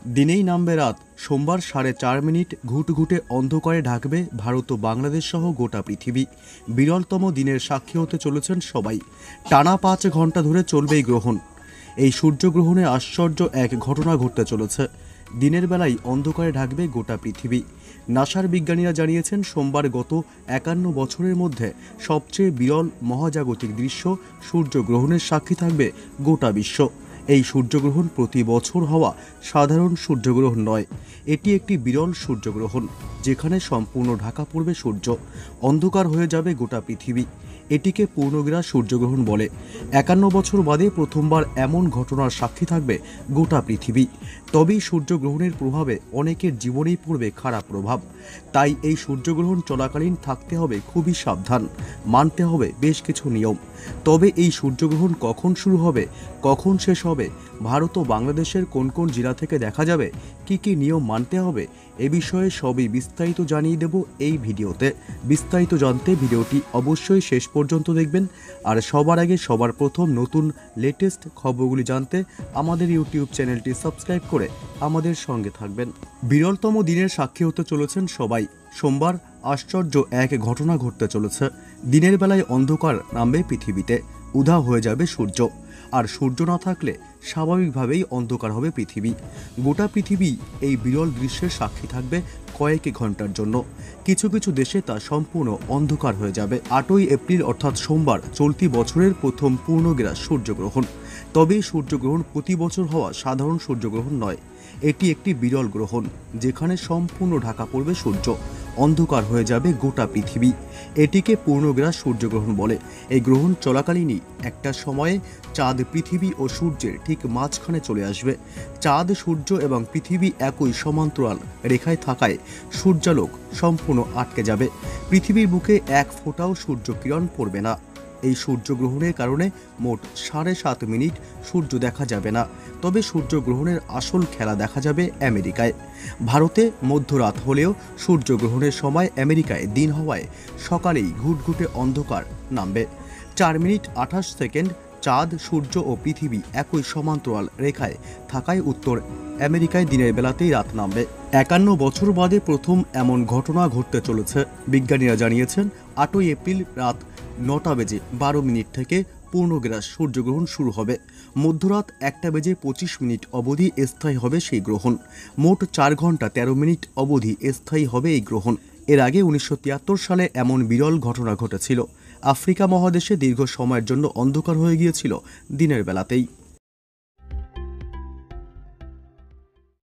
দিনেই নামবে রাত। সোমবার 4:30 ঘুটঘুটে অন্ধকারে ঢাকবে ভারত ও বাংলাদেশ সহ গোটা পৃথিবী। বিরলতম দিনের সাক্ষী হতে চলেছেন সবাই। টানা 5 ঘন্টা ধরে চলবে এই গ্রহণ। এই সূর্যগ্রহণে আশ্চর্য এক ঘটনা ঘটতে চলেছে। দিনের বেলায় অন্ধকারে ঢাকবে গোটা পৃথিবী। নাসার বিজ্ঞানীরা জানিয়েছেন সোমবার গত 51 বছরের মধ্যে সবচেয়ে বিরল মহাজাগতিক দৃশ্য সূর্যগ্রহণের সাক্ষী থাকবে গোটা বিশ্ব। এই সূর্যগ্রহণ প্রতি বছর হওয়া সাধারণ সূর্যগ্রহণ নয়, এটি একটি বিরল সূর্যগ্রহণ যেখানে সম্পূর্ণ ঢাকা পড়বে সূর্য, অন্ধকার হয়ে যাবে গোটা পৃথিবী। এটিকে পূর্ণগ্রাস সূর্যগ্রহণ বলে। 51 বছর বাদে প্রথমবার এমন ঘটনার সাক্ষী থাকবে গোটা পৃথিবী। তবেই সূর্যগ্রহণের প্রভাবে অনেকের জীবনেই পড়বে খারাপ প্রভাব। তাই এই সূর্যগ্রহণ চলাকালীন থাকতে হবে খুবই সাবধান, মানতে হবে বেশ কিছু নিয়ম। তবে এই সূর্যগ্রহণ কখন শুরু হবে, কখন শেষ হবে, ভারত ও বাংলাদেশের কোন কোন জেলা থেকে দেখা যাবে, কি কি নিয়ম মানতে হবে, এ বিষয়ে সবই বিস্তারিত জানিয়ে দেব এই ভিডিওতে। বিস্তারিত জানতে ভিডিওটি অবশ্যই শেষ পর্যন্ত দেখবেন। আর সবার আগে সবার প্রথম নতুন লেটেস্ট খবরগুলি জানতে আমাদের ইউটিউব চ্যানেলটি সাবস্ক্রাইব করে আমাদের সঙ্গে থাকবেন। বিরলতম দিনের সাক্ষী হতে চলেছেন সবাই। সোমবার আশ্চর্য এক ঘটনা ঘটতে চলেছে। দিনের বেলায় অন্ধকার নামবে পৃথিবীতে, উধাও হয়ে যাবে সূর্য। আর সূর্য না থাকলে স্বাভাবিকভাবেই অন্ধকার হবে পৃথিবী। গোটা পৃথিবী এই বিরল দৃশ্যের সাক্ষী থাকবে কয়েক ঘন্টার জন্য। কিছু কিছু দেশে তা সম্পূর্ণ অন্ধকার হয়ে যাবে। 8ই এপ্রিল অর্থাৎ সোমবার চলতি বছরের প্রথম পূর্ণগ্রাস সূর্যগ্রহণ। তবে সূর্যগ্রহণ প্রতি বছর হওয়া সাধারণ সূর্যগ্রহণ নয়, এটি একটি বিরল গ্রহণ যেখানে সম্পূর্ণ ঢাকা পড়বে সূর্য, অন্ধকার হয়ে যাবে গোটা পৃথিবী। এটিকে পূর্ণগ্রাস সূর্যগ্রহণ বলে। এই গ্রহণ চলাকালীনই একটা সময়ে চাঁদ পৃথিবী ও সূর্যের ঠিক মাঝখানে চলে আসবে। চাঁদ, সূর্য এবং পৃথিবী একই সমান্তরাল রেখায় থাকায় সূর্যালোক সম্পূর্ণ আটকে যাবে। পৃথিবীর বুকে এক ফোঁটাও সূর্যকিরণ পড়বে না। এই সূর্যগ্রহণের কারণে মোট 7.5 মিনিট সূর্য দেখা যাবে না। তবে সূর্যগ্রহণের আসল খেলা দেখা যাবে আমেরিকায়। ভারতে মধ্যরাত হলেও সূর্যগ্রহণের সময় আমেরিকায় দিন হওয়ায় সকালেই ঘুটঘুটে অন্ধকার নামবে। 4 মিনিট 28 সেকেন্ড চাঁদ, সূর্য ও পৃথিবী একই সমান্তরাল রেখায় থাকায় উত্তর আমেরিকায় দিনের বেলাতেই রাত নামবে। 51 বছর বাদে প্রথম এমন ঘটনা ঘটতে চলেছে। বিজ্ঞানীরা জানিয়েছেন 8ই এপ্রিল রাত 9:12 থেকে পূর্ণগ্রাস সূর্যগ্রহণ শুরু হবে। মধ্যরাত 1:25 অবধি স্থায়ী হবে সেই গ্রহণ। মোট 4 ঘন্টা 13 মিনিট অবধি স্থায়ী হবে এই গ্রহণ। এর আগে 1973 সালে এমন বিরল ঘটনা ঘটেছিল। আফ্রিকা মহাদেশে দীর্ঘ সময়ের জন্য অন্ধকার হয়ে গিয়েছিল দিনের বেলাতেই।